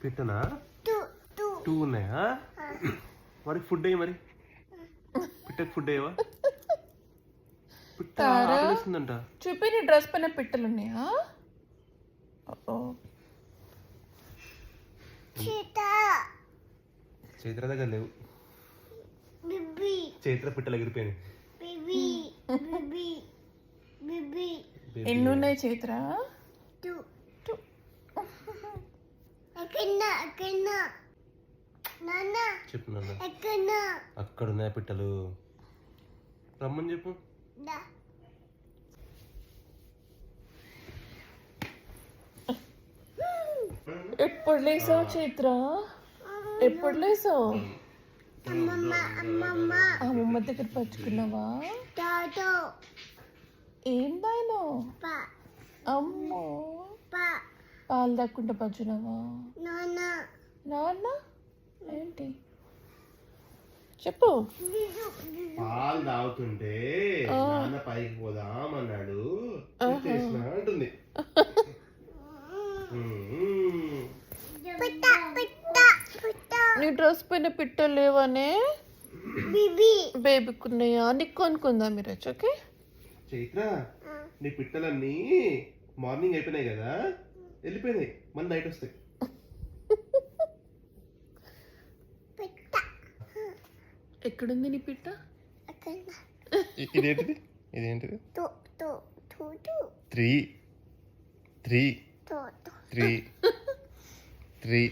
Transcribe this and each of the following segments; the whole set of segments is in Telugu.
పిట్టనా? టూ ఉన్నాయా? మరి ఫుడ్ అయ్యి మరి పిట్టకి ఫుడ్ అయ్యవా? పిట్ట ఆకలిస్తుందంట. చూపి నీ డ్రెస్ పైన పిట్టలు ఉన్నాయా? చైత్ర దగ్గర లేవు. చైత్ర పిట్టలు ఎగిరిపోయాయి. ఎన్ని ఉన్నాయి చైత్ర? చెప్పు నాన్న. అక్కడ ఉన్నాయి పిట్టలు. రమ్మని చెప్పు. ఎప్పుడు లేసావు చైత్ర? ఎప్పుడు లేసావు? అమ్మమ్మ దగ్గర పచ్చుకున్నావా? ఏం దాయను? అమ్మో పాలు దాక్కుంటా పచ్చుకున్నావా? నాన్న ఏంటి చెప్పు. పాలు తాగుతుంటే నాన్న పైకి పోదామన్నాడు అంటుంది. నీ డ్రెస్ పైన పిట్టలు లేవనే? బేబీకి ఉన్నాయా? నీకు కొనుక్కుందా మీరు? ఓకే చైత్ర, నీ పిట్టలన్నీ మార్నింగ్ అయిపోయినాయి కదా, వెళ్ళిపోయినాయి. మళ్ళీ నైట్ వస్తాయి. ఎక్కడుంది నీ పిట్ట? ఇదేంటిది? ఇదేంటిది? 3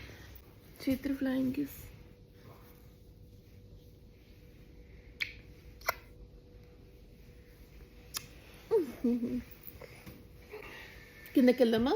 చైత్ర ఫ్లయింగ్ కిస్. కిందకి వెళ్దామా?